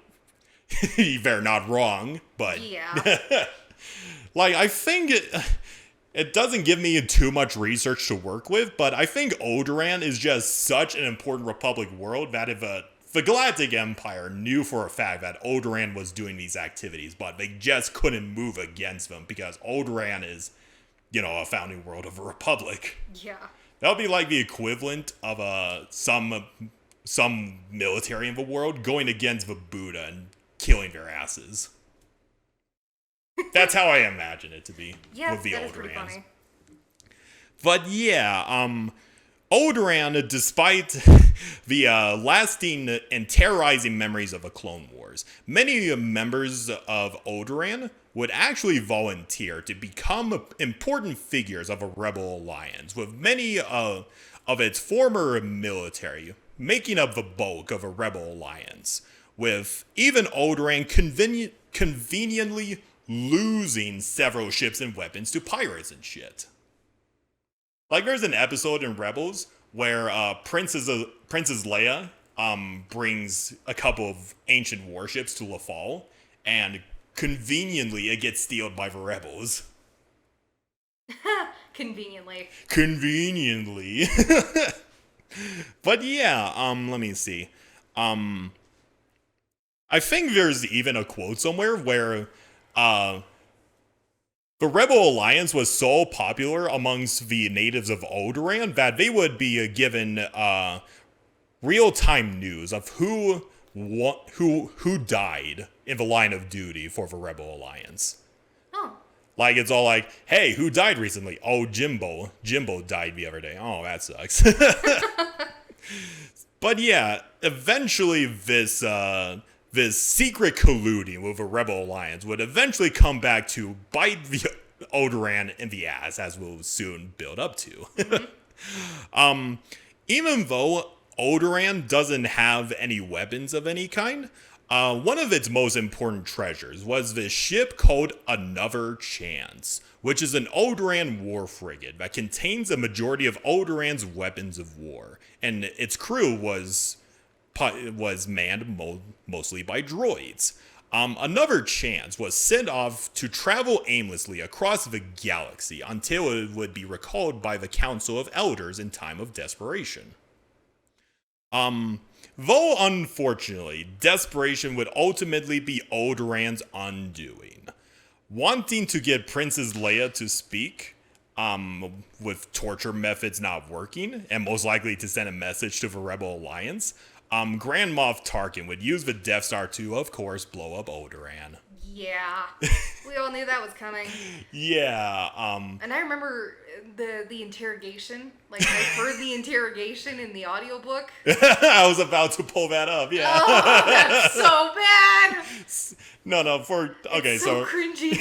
S2: not wrong, but...
S1: Yeah.
S2: I think it doesn't give me too much research to work with, but I think Alderaan is just such an important Republic world that if the Galactic Empire knew for a fact that Alderaan was doing these activities, but they just couldn't move against them because Alderaan is, a founding world of a republic.
S1: Yeah.
S2: That would be like the equivalent of some military in the world going against the Buddha and killing their asses. That's how I imagine it to be with the
S1: that is pretty
S2: Alderaans.
S1: funny.
S2: But yeah, Alderaan, despite the lasting and terrorizing memories of the Clone Wars, many members of Alderaan would actually volunteer to become important figures of a rebel alliance, with many of its former military making up the bulk of a rebel alliance, with even Alderaan conveniently losing several ships and weapons to pirates and shit. Like, there's an episode in Rebels where Princess Leia brings a couple of ancient warships to Lothal, and conveniently it gets stealed by the rebels.
S1: Conveniently.
S2: But yeah, let me see. I think there's even a quote somewhere where the Rebel Alliance was so popular amongst the natives of Alderaan that they would be given real-time news of who died in the line of duty for the Rebel Alliance.
S1: Oh.
S2: Like, it's all like, hey, who died recently? Oh, Jimbo. Jimbo died the other day. Oh, that sucks. But yeah, eventually this secret colluding with a rebel alliance would eventually come back to bite the Alderaan in the ass, as we'll soon build up to. Mm-hmm. Even though Alderaan doesn't have any weapons of any kind, one of its most important treasures was this ship called Another Chance, which is an Alderaan war frigate that contains a majority of Alderaan's weapons of war, and its crew was manned mostly by droids. Another Chance was sent off to travel aimlessly across the galaxy until it would be recalled by the Council of Elders in time of desperation. Though unfortunately, desperation would ultimately be Alderaan's undoing. Wanting to get Princess Leia to speak, with torture methods not working, and most likely to send a message to the Rebel Alliance, Grand Moff Tarkin would use the Death Star to, of course, blow up Alderaan.
S1: Yeah. We all knew that was coming.
S2: Yeah.
S1: And I remember the interrogation. Like, I heard the interrogation in the audiobook.
S2: I was about to pull that up, yeah.
S1: Oh, that's so bad!
S2: No,
S1: It's so cringy.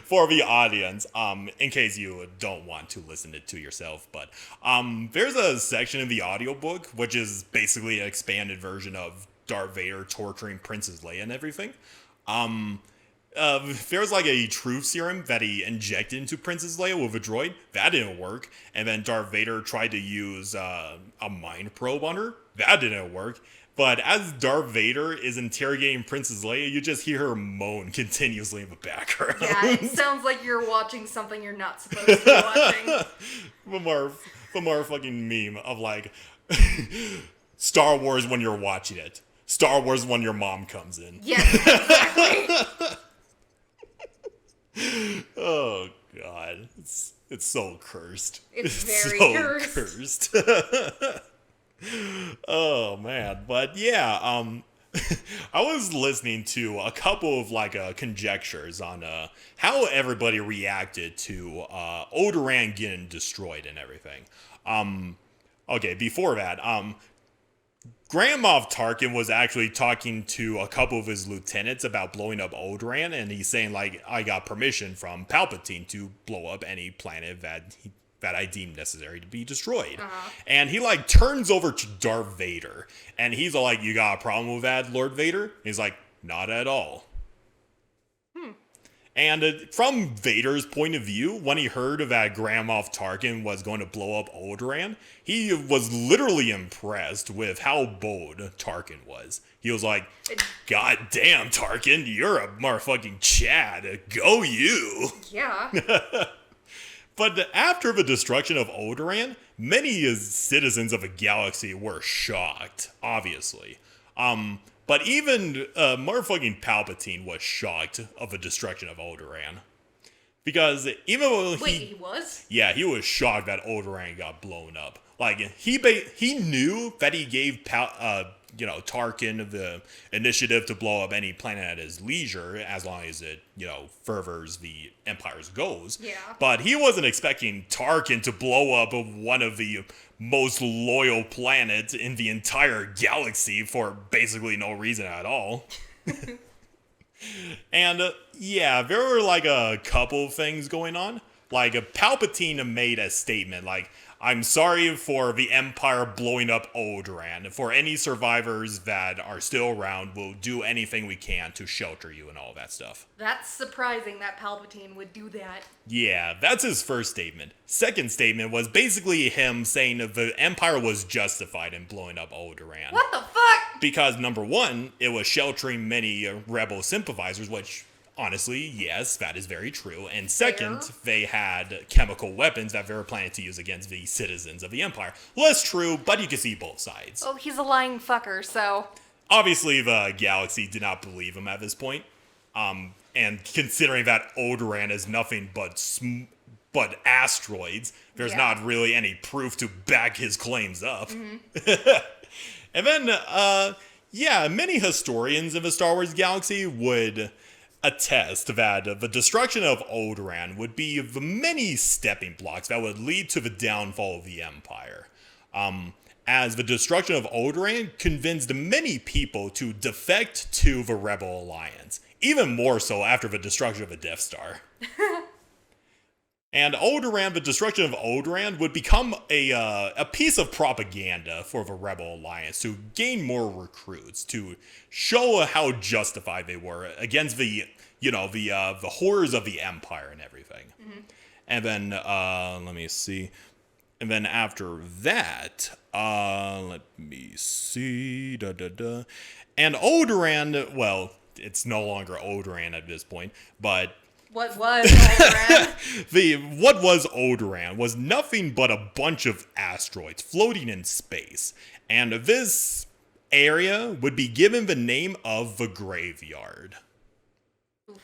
S2: For the audience, in case you don't want to listen it to yourself, but there's a section in the audiobook which is basically an expanded version of Darth Vader torturing Princess Leia and everything. There's like a truth serum that he injected into Princess Leia with a droid. That didn't work. And then Darth Vader tried to use a mind probe on her. That didn't work. But as Darth Vader is interrogating Princess Leia, you just hear her moan continuously in the background.
S1: Yeah, it sounds like you're watching something you're not supposed to be watching.
S2: the more fucking meme of like Star Wars when you're watching it. Star Wars when your mom comes in.
S1: Yes, exactly.
S2: Oh God, it's so cursed.
S1: It's very
S2: so
S1: cursed.
S2: Oh man, but yeah, I was listening to a couple of like conjectures on how everybody reacted to Alderaan getting destroyed and everything. Okay, before that, Grand Moff Tarkin was actually talking to a couple of his lieutenants about blowing up Alderaan, and he's saying, like, I got permission from Palpatine to blow up any planet that I deem necessary to be destroyed.
S1: Uh-huh.
S2: And he, like, turns over to Darth Vader, and he's all like, you got a problem with that, Lord Vader? And he's like, not at all. And from Vader's point of view, when he heard that Grand Moff Tarkin was going to blow up Alderaan, he was literally impressed with how bold Tarkin was. He was like, God damn, Tarkin, you're a motherfucking Chad. Go you.
S1: Yeah.
S2: But after the destruction of Alderaan, many citizens of the galaxy were shocked, obviously. But even motherfucking Palpatine was shocked of the destruction of Alderaan. Because even though
S1: he was?
S2: Yeah, he was shocked that Alderaan got blown up. Like, he knew that he gave Tarkin the initiative to blow up any planet at his leisure, as long as it, furthers the Empire's goals.
S1: Yeah.
S2: But he wasn't expecting Tarkin to blow up one of the most loyal planets in the entire galaxy for basically no reason at all. And there were like a couple of things going on. Like Palpatine made a statement like, I'm sorry for the Empire blowing up Alderaan. For any survivors that are still around, we'll do anything we can to shelter you and all that stuff.
S1: That's surprising that Palpatine would do that.
S2: Yeah, that's his first statement. Second statement was basically him saying that the Empire was justified in blowing up Alderaan.
S1: What the fuck?
S2: Because number one, it was sheltering many rebel sympathizers, which honestly, yes, that is very true. And second, they had chemical weapons that they were planning to use against the citizens of the Empire. Less true, but you can see both sides.
S1: Oh, he's a lying fucker, so...
S2: Obviously, the galaxy did not believe him at this point. And considering that Alderaan is nothing but asteroids, there's not really any proof to back his claims up. Mm-hmm. And then, many historians of the Star Wars galaxy would attest that the destruction of Alderaan would be the many stepping blocks that would lead to the downfall of the Empire. As the destruction of Alderaan convinced many people to defect to the Rebel Alliance, even more so after the destruction of the Death Star. And the destruction of Alderaan would become a piece of propaganda for the Rebel Alliance to gain more recruits, to show how justified they were against the horrors of the Empire and everything. Mm-hmm. And then, let me see. And then after that, let me see. And Alderaan, well, it's no longer Alderaan at this point, but
S1: what was Alderaan?
S2: What was Alderaan was nothing but a bunch of asteroids floating in space. And this area would be given the name of the Graveyard. Oof.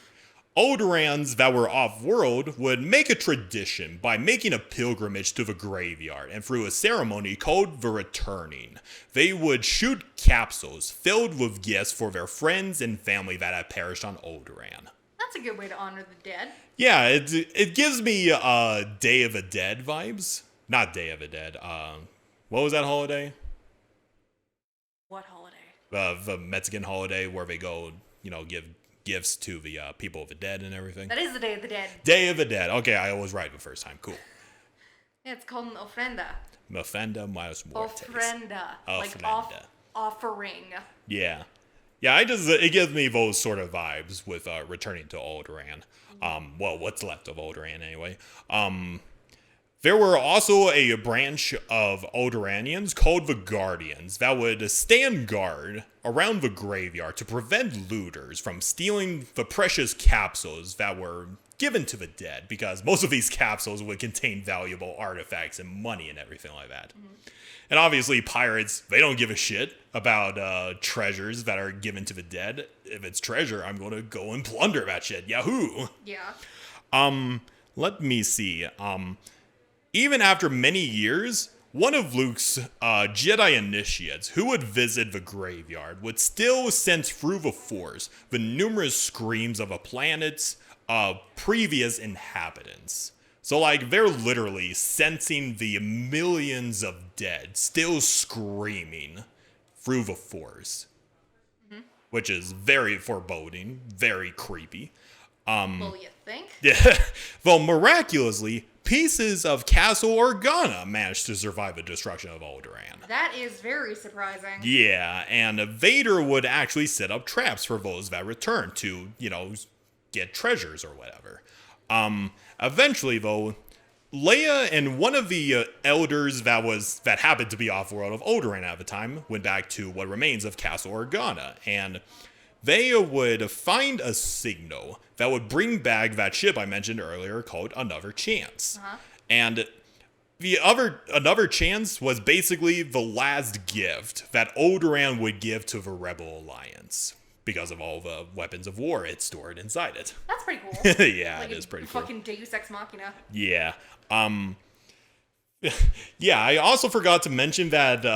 S2: Alderaans that were off-world would make a tradition by making a pilgrimage to the graveyard, and through a ceremony called the Returning, they would shoot capsules filled with gifts for their friends and family that had perished on Alderaan.
S1: That's a good way to honor the dead.
S2: Yeah, it gives me Day of the Dead vibes. Not Day of the Dead. What was that holiday?
S1: What holiday?
S2: The Mexican holiday where they go, give gifts to the people of the dead and everything.
S1: That is the Day of the Dead.
S2: Day of the Dead. Okay, I was right the first time. Cool.
S1: Yeah, it's called an ofrenda.
S2: Ofrenda mas muertes.
S1: Ofrenda. Like offering.
S2: Yeah. Yeah, it gives me those sort of vibes with returning to Alderaan. Well, what's left of Alderaan anyway. There were also a branch of Alderaanians called the Guardians that would stand guard around the graveyard to prevent looters from stealing the precious capsules that were given to the dead, because most of these capsules would contain valuable artifacts and money and everything like that. Mm-hmm. And obviously pirates, they don't give a shit about treasures that are given to the dead. If it's treasure, I'm going to go and plunder that shit. Yahoo!
S1: Yeah.
S2: Let me see. Even after many years, one of Luke's Jedi initiates who would visit the graveyard would still sense through the Force the numerous screams of a planet's previous inhabitants. So, they're literally sensing the millions of dead still screaming through the Force. Mm-hmm. Which is very foreboding, very creepy.
S1: Well, you think?
S2: Yeah. Well, miraculously, pieces of Castle Organa managed to survive the destruction of Alderaan.
S1: That is very surprising.
S2: Yeah, and Vader would actually set up traps for those that returned to, get treasures or whatever. Eventually, though, Leia and one of the elders that happened to be off-world of Alderaan at the time went back to what remains of Castle Organa, and they would find a signal that would bring back that ship I mentioned earlier called Another Chance. Uh-huh. And Another Chance was basically the last gift that Alderaan would give to the Rebel Alliance because of all the weapons of war it stored inside it.
S1: That's pretty cool.
S2: Yeah, it is pretty cool.
S1: Fucking Deus Ex Machina.
S2: Yeah. Yeah, I also forgot to mention that,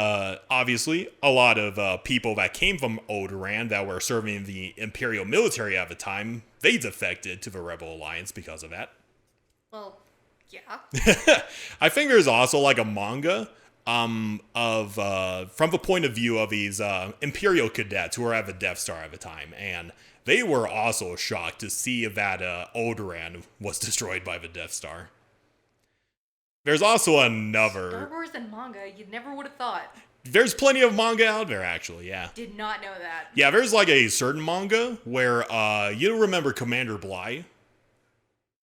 S2: obviously, a lot of people that came from Alderaan that were serving the Imperial military at the time, they defected to the Rebel Alliance because of that.
S1: Well, yeah.
S2: I think there's also, a manga from the point of view of these Imperial cadets who were at the Death Star at the time, and they were also shocked to see that Alderaan was destroyed by the Death Star. There's also another...
S1: Star Wars and manga, you never would have thought.
S2: There's plenty of manga out there, actually, yeah.
S1: Did not know that.
S2: Yeah, there's a certain manga where, you remember Commander Bly?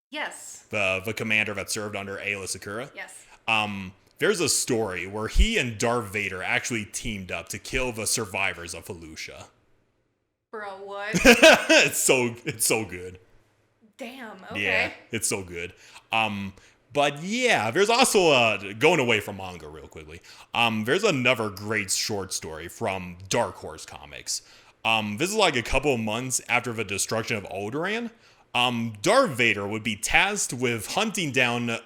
S1: Yes.
S2: The commander that served under Aayla Secura?
S1: Yes.
S2: There's a story where he and Darth Vader actually teamed up to kill the survivors of Felucia.
S1: Bro, what?
S2: It's so good.
S1: Damn, okay.
S2: Yeah, it's so good. But yeah, there's also, going away from manga real quickly, there's another great short story from Dark Horse Comics. This is a couple of months after the destruction of Alderaan. Darth Vader would be tasked with hunting down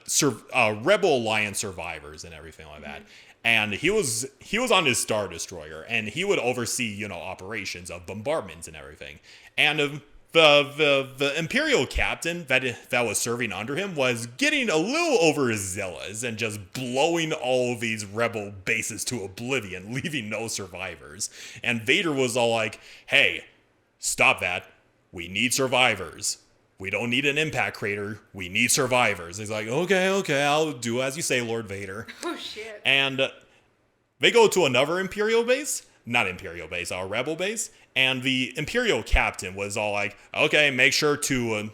S2: Rebel Alliance survivors and everything like that. And he was on his Star Destroyer, and he would oversee, operations of bombardments and everything. And the Imperial captain that was serving under him was getting a little overzealous and just blowing all these rebel bases to oblivion, leaving no survivors. And Vader was all like, hey, stop that. We need survivors. We don't need an impact crater. We need survivors. He's like, okay, I'll do as you say, Lord Vader.
S1: Oh, shit.
S2: And they go to another Imperial base. Not Imperial base, our Rebel base. And the Imperial captain was all like, okay, make sure to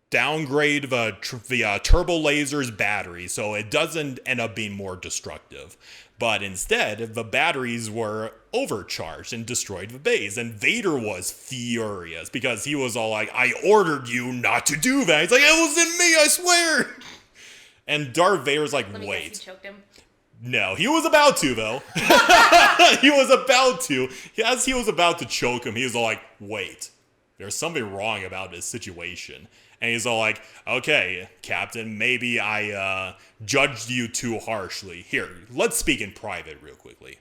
S2: downgrade the turbo laser's battery so it doesn't end up being more destructive. But instead, the batteries were overcharged and destroyed the base. And Vader was furious because he was all like, I ordered you not to do that. He's like, it wasn't me, I swear. And Darth Vader's like,
S1: Let me
S2: wait.
S1: guess, he choked him.
S2: No, he was about to, though. He was about to. As he was about to choke him, he was all like, wait. there's something wrong about this situation. And he's all like, okay, Captain, maybe I judged you too harshly. Here, let's speak in private real quickly.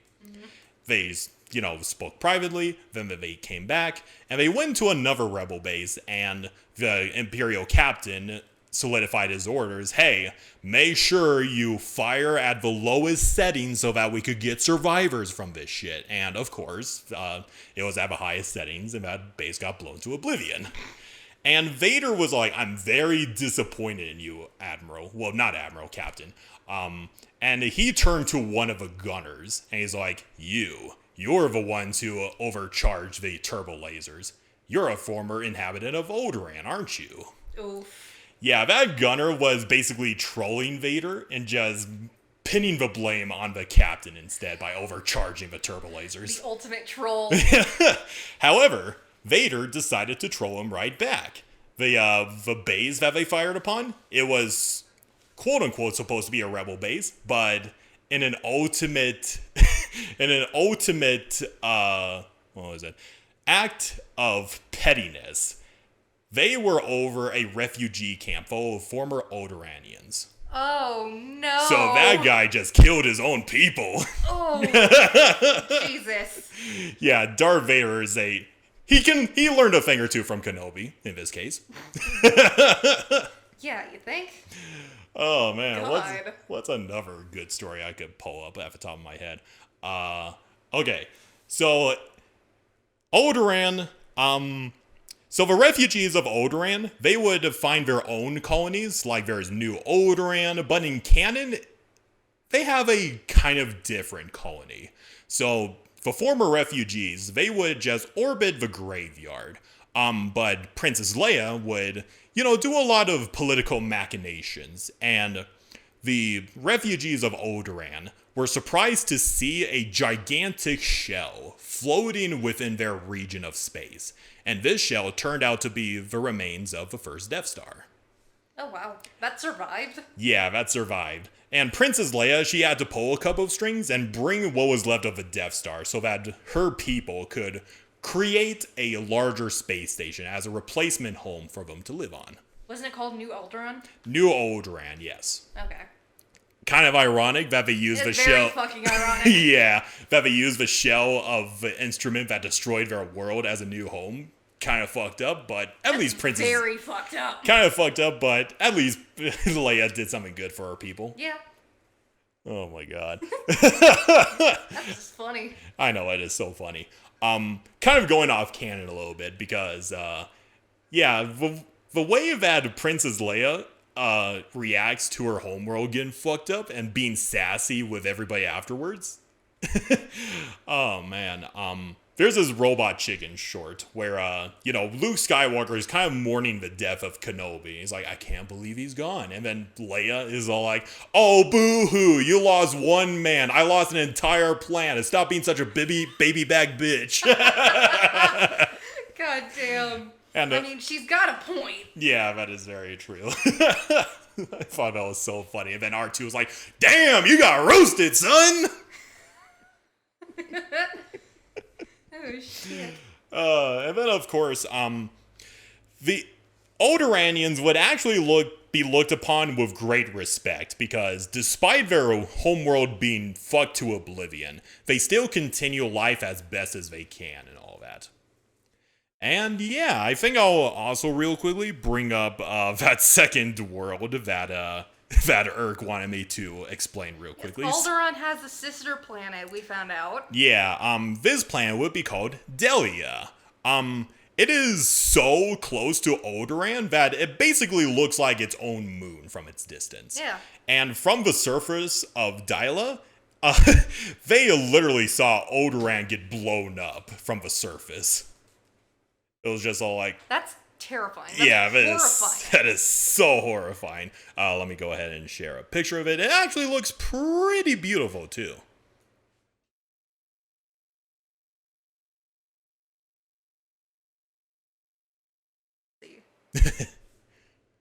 S2: They, spoke privately, then they came back, and they went to another rebel base, and the Imperial captain solidified his orders. Hey, make sure you fire at the lowest setting so that we could get survivors from this shit. And of course, it was at the highest settings, and that base got blown to oblivion. And Vader was like, I'm very disappointed in you, Admiral. Well, not Admiral, Captain. And he turned to one of the gunners, and he's like, you're the ones who overcharged the turbo lasers. You're a former inhabitant of Alderaan, aren't you?
S1: Oof.
S2: Yeah, that gunner was basically trolling Vader and just pinning the blame on the captain instead by overcharging the turbo lasers.
S1: The ultimate troll.
S2: However, Vader decided to troll him right back. The base that they fired upon, it was quote-unquote supposed to be a rebel base, but in an ultimate act of pettiness, they were over a refugee camp full of former Alderaanians.
S1: Oh, no.
S2: So that guy just killed his own people.
S1: Oh, Jesus.
S2: Yeah, Darth Vader is he learned a thing or two from Kenobi, in this case.
S1: Yeah, you think?
S2: Oh, man.
S1: God.
S2: What's another good story I could pull up at the top of my head? Okay. So, Alderaan, so the refugees of Alderaan, they would find their own colonies, like there's New Alderaan, but in canon, they have a kind of different colony. So the former refugees, they would just orbit the graveyard. But Princess Leia would, do a lot of political machinations, and the refugees of Alderaan were surprised to see a gigantic shell floating within their region of space. And this shell turned out to be the remains of the first Death Star.
S1: Oh, wow. That survived?
S2: Yeah, that survived. And Princess Leia, she had to pull a couple of strings and bring what was left of the Death Star so that her people could create a larger space station as a replacement home for them to live on.
S1: Wasn't it called New Alderaan?
S2: New Alderaan, yes.
S1: Okay.
S2: Kind of ironic that they used the
S1: It's
S2: shell.
S1: very fucking ironic.
S2: Yeah, that they used the shell of the instrument that destroyed their world as a new home. Kind of fucked up, but at least Princess.
S1: Very fucked up.
S2: Kind of fucked up, but at least Leia did something good for her people.
S1: Yeah.
S2: Oh my god.
S1: That's just funny.
S2: I know, it is so funny. Kind of going off canon a little bit because, the way that Princess Leia reacts to her homeworld getting fucked up and being sassy with everybody afterwards. Oh man. There's this Robot Chicken short where, Luke Skywalker is kind of mourning the death of Kenobi. He's like, I can't believe he's gone. And then Leia is all like, oh, boo-hoo, you lost one man. I lost an entire planet. Stop being such a baby bag bitch.
S1: God damn.
S2: And,
S1: I mean, she's got a point.
S2: Yeah, that is very true. I thought that was so funny. And then R2 was like, damn, you got roasted, son.
S1: Oh, shit.
S2: And then, of course, the Alderaanians would actually be looked upon with great respect because despite their homeworld being fucked to oblivion, they still continue life as best as they can and all that. And yeah, I think I'll also real quickly bring up that second world that Urk wanted me to explain real quickly.
S1: Alderaan has a sister planet, we found out.
S2: Yeah, this planet would be called Delia. It is so close to Alderaan that it basically looks like its own moon from its distance.
S1: Yeah.
S2: And from the surface of Delia, they literally saw Alderaan get blown up from the surface. It was just all like...
S1: That's terrifying. That's horrifying.
S2: That is so horrifying. Let me go ahead and share a picture of it. It actually looks pretty beautiful, too.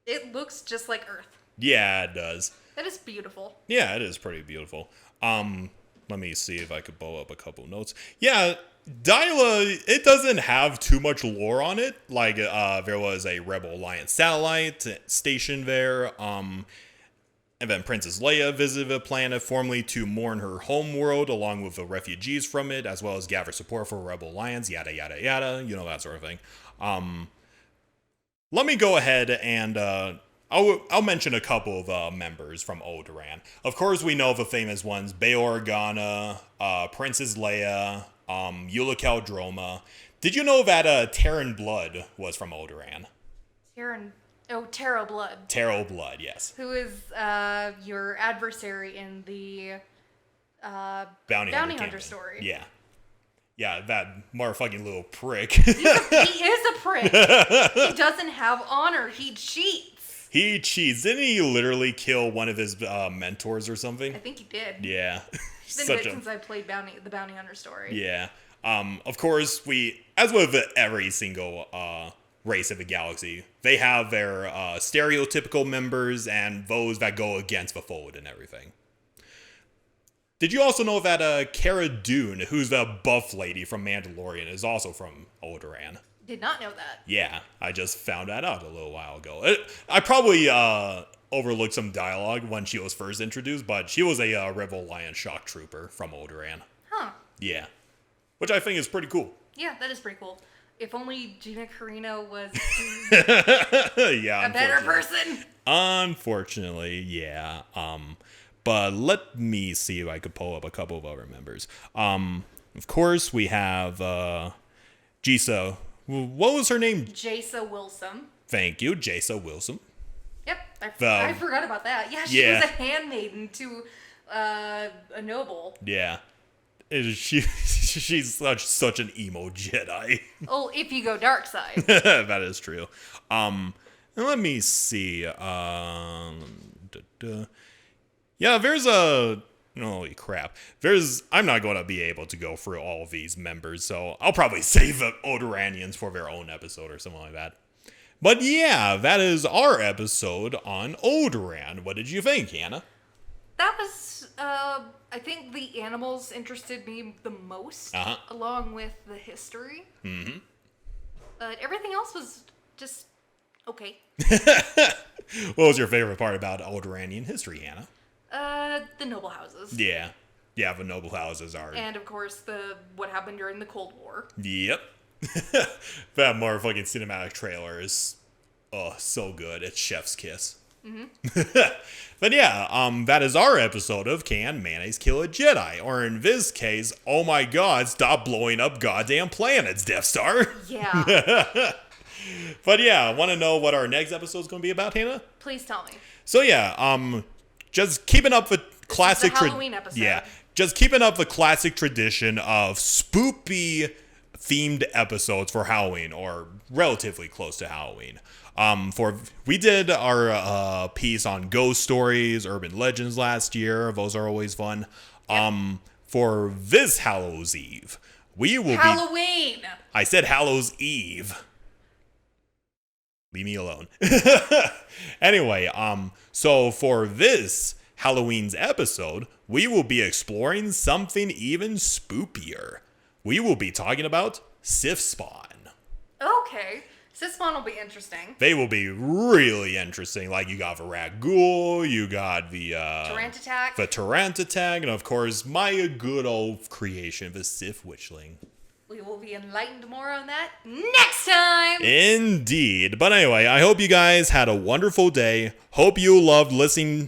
S1: It looks just like Earth.
S2: Yeah, it does.
S1: That is beautiful.
S2: Yeah, it is pretty beautiful. Let me see if I could blow up a couple notes. Yeah, Dyla, it doesn't have too much lore on it. Like, there was a Rebel Alliance satellite stationed there. And then Princess Leia visited the planet formally to mourn her home world along with the refugees from it, as well as gather support for Rebel Alliance, yada, yada, yada. You know, that sort of thing. Let me go ahead and I'll mention a couple of members from Alderaan. Of course, we know the famous ones: Bail Organa, Princess Leia, Eula Caldroma. Did you know that Terran Blood was from Alderaan?
S1: Taro Blood.
S2: Taro Blood, yes.
S1: Who is your adversary in the
S2: Bounty
S1: Hunter story.
S2: Yeah. Yeah, that motherfucking little prick.
S1: He is a prick. He doesn't have honor. He cheats.
S2: He cheats. Didn't he literally kill one of his mentors or something?
S1: I think he did.
S2: Yeah.
S1: It's been a bit since I played the Bounty Hunter story.
S2: Yeah. Of course, as with every single race of the galaxy, they have their stereotypical members and those that go against the fold and everything. Did you also know that Cara Dune, who's the buff lady from Mandalorian, is also from Alderaan?
S1: Did not know that.
S2: Yeah, I just found that out a little while ago. I probably overlooked some dialogue when she was first introduced, but she was a Rebel Alliance shock trooper from Alderaan.
S1: Huh.
S2: Yeah. Which I think is pretty cool.
S1: Yeah, that is pretty cool. If only Gina Carino was
S2: yeah,
S1: a better person.
S2: Unfortunately, yeah. But let me see if I could pull up a couple of other members. Of course, we have Jisa. What was her name?
S1: Jasa Wilson.
S2: Thank you, Jasa Wilson.
S1: Yep, I forgot about that. Yeah, she was a handmaiden to a noble.
S2: Yeah. She's such an emo Jedi.
S1: Oh, if you go dark side.
S2: That is true. Let me see. Yeah, there's holy crap. I'm not going to be able to go through all of these members, so I'll probably save the Alderaanians for their own episode or something like that. But yeah, that is our episode on Alderaan. What did you think, Hannah?
S1: That was, I think the animals interested me the most, along with the history. Mm-hmm. But everything else was just okay.
S2: What was your favorite part about Alderaanian history, Hannah?
S1: The noble houses.
S2: Yeah. Yeah, the noble houses are...
S1: And, of course, what happened during the Cold War.
S2: Yep. That motherfucking cinematic trailer is, so good. It's chef's kiss. Mm-hmm. But yeah, that is our episode of Can Mayonnaise Kill a Jedi? Or in this case, oh my god, stop blowing up goddamn planets, Death Star.
S1: Yeah.
S2: But yeah, want to know what our next episode is going to be about, Hannah?
S1: Please tell me.
S2: So yeah, just keeping up the classic...
S1: This is the Halloween episode.
S2: Yeah, just keeping up the classic tradition of spoopy themed episodes for Halloween, or relatively close to Halloween. We did our piece on ghost stories, urban legends last year. Those are always fun. Yep. For this Hallows Eve, we will
S1: Halloween!
S2: I said Hallows Eve. Leave me alone. Anyway, so for this Halloween's episode, we will be exploring something even spookier. We will be talking about Sith Spawn.
S1: Okay. Sith Spawn will be interesting.
S2: They will be really interesting. Like, you got the Ragul, you got the...
S1: Tarantatak.
S2: The Tarantatak, and of course, my good old creation, the Sith Witchling.
S1: We will be enlightened more on that next time.
S2: Indeed. But anyway, I hope you guys had a wonderful day. Hope you loved listening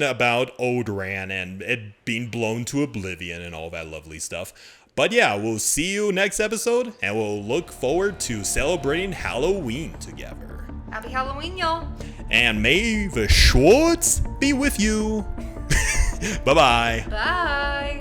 S2: about Alderaan and it being blown to oblivion and all that lovely stuff. But yeah, we'll see you next episode, and we'll look forward to celebrating Halloween together.
S1: Happy Halloween, y'all.
S2: And may the Schwartz be with you. Bye-bye.
S1: Bye.